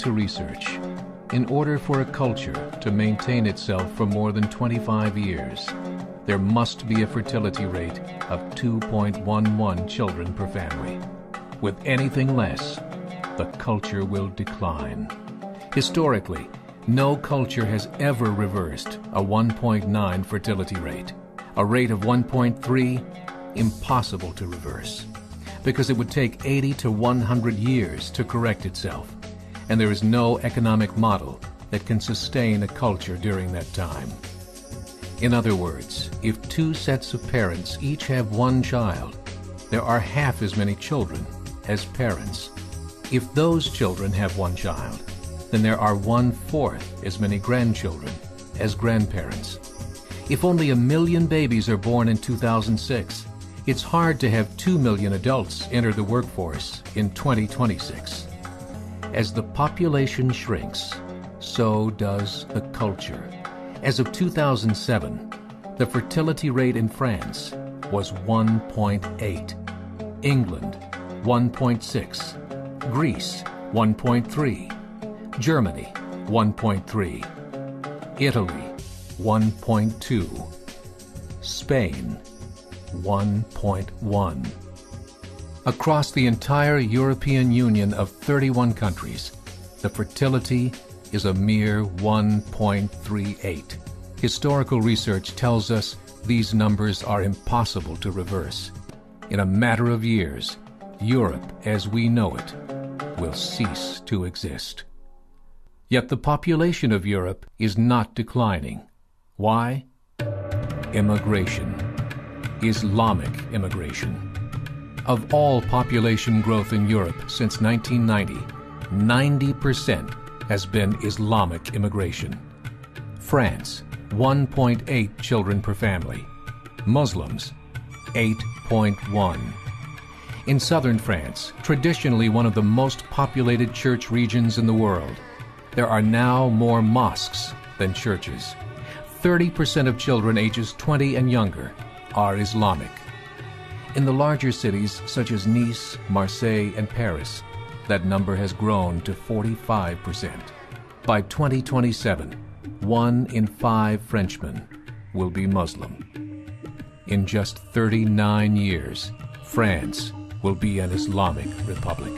to research. In order for a culture to maintain itself for more than 25 years, there must be a fertility rate of 2.11 children per family. With anything less, the culture will decline. Historically, no culture has ever reversed a 1.9 fertility rate. A rate of 1.3, impossible to reverse, because it would take 80 to 100 years to correct itself, and there is no economic model that can sustain a culture during that time. In other words, if two sets of parents each have one child, there are half as many children as parents. If those children have one child, then there are 1/4 as many grandchildren as grandparents. If only 1 million babies are born in 2006, it's hard to have 2 million adults enter the workforce in 2026. As the population shrinks, so does the culture. As of 2007, the fertility rate in France was 1.8, England 1.6, Greece 1.3, Germany 1.3, Italy 1.2, Spain 1.1. Across the entire European Union of 31 countries, the fertility is a mere 1.38. Historical research tells us these numbers are impossible to reverse. In a matter of years, Europe as we know it will cease to exist. Yet the population of Europe is not declining. Why? Immigration. Islamic immigration. Of all population growth in Europe since 1990, 90% has been Islamic immigration. France, 1.8 children per family. Muslims, 8.1. In southern France, traditionally one of the most populated church regions in the world, there are now more mosques than churches. 30% of children ages 20 and younger are Islamic. In the larger cities such as Nice, Marseille, and Paris, that number has grown to 45%. By 2027, 1 in 5 Frenchmen will be Muslim. In just 39 years, France will be an Islamic republic.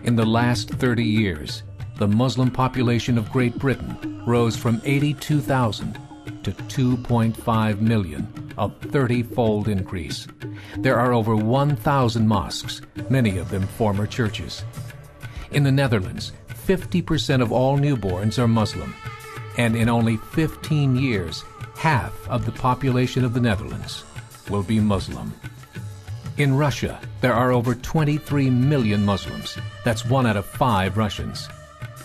In the last 30 years, the Muslim population of Great Britain rose from 82,000 to 2.5 million, a 30-fold increase. There are over 1,000 mosques, many of them former churches. In the Netherlands, 50% of all newborns are Muslim, and in only 15 years, half of the population of the Netherlands will be Muslim. In Russia, there are over 23 million Muslims. That's 1 out of 5 Russians.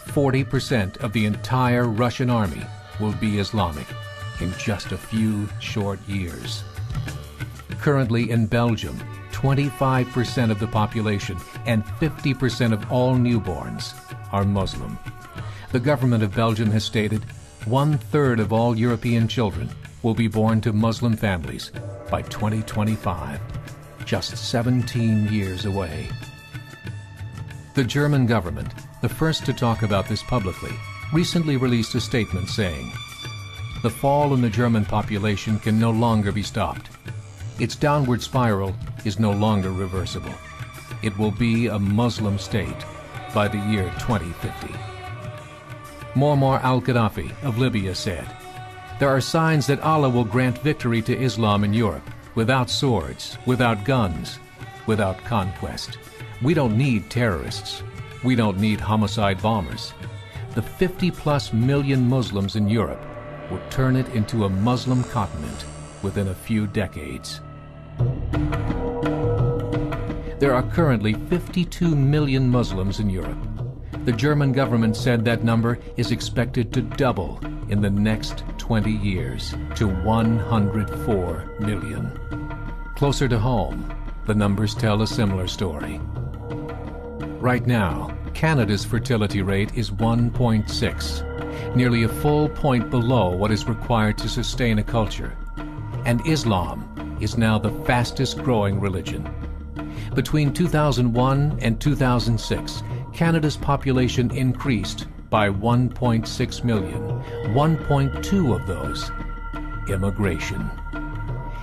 40% of the entire Russian army will be Islamic in just a few short years. Currently in Belgium, 25% of the population and 50% of all newborns are Muslim. The government of Belgium has stated 1/3 of all European children will be born to Muslim families by 2025, just 17 years away. The German government, the first to talk about this publicly, recently released a statement saying, "The fall in the German population can no longer be stopped. Its downward spiral is no longer reversible. It will be a Muslim state by the year 2050. Muammar al-Gaddafi of Libya said, "There are signs that Allah will grant victory to Islam in Europe without swords, without guns, without conquest. We don't need terrorists. We don't need homicide bombers. The 50+ million Muslims in Europe will turn it into a Muslim continent within a few decades." There are currently 52 million Muslims in Europe. The German government said that number is expected to double in the next 20 years to 104 million. Closer to home, the numbers tell a similar story. Right now, Canada's fertility rate is 1.6, nearly a full point below what is required to sustain a culture. And Islam is now the fastest growing religion. Between 2001 and 2006, Canada's population increased by 1.6 million, 1.2 of those immigration.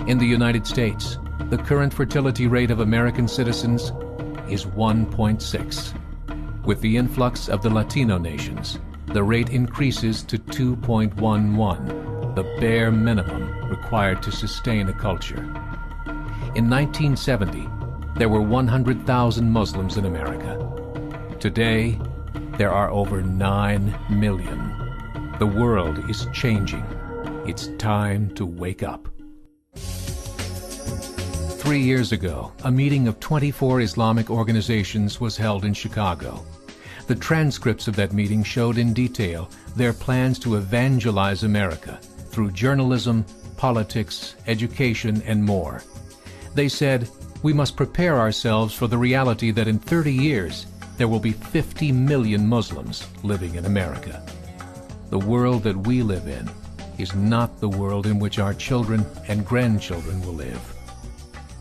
In the United States, the current fertility rate of American citizens is 1.6. With the influx of the Latino nations, the rate increases to 2.11, the bare minimum required to sustain a culture. In 1970, there were 100,000 Muslims in America. Today, there are over 9 million. The world is changing. It's time to wake up. 3 years ago, a meeting of 24 Islamic organizations was held in Chicago. The transcripts of that meeting showed in detail their plans to evangelize America through journalism, politics, education, and more. They said, we must prepare ourselves for the reality that in 30 years, there will be 50 million Muslims living in America. The world that we live in is not the world in which our children and grandchildren will live.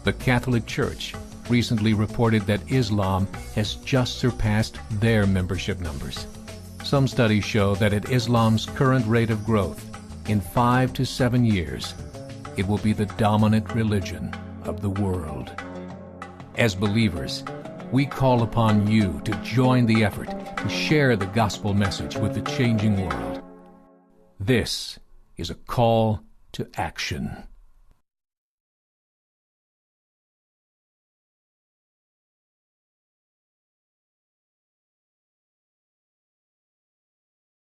The Catholic Church recently reported that Islam has just surpassed their membership numbers. Some studies show that at Islam's current rate of growth, in 5 to 7 years, it will be the dominant religion of the world. As believers, we call upon you to join the effort to share the gospel message with the changing world. This is a call to action.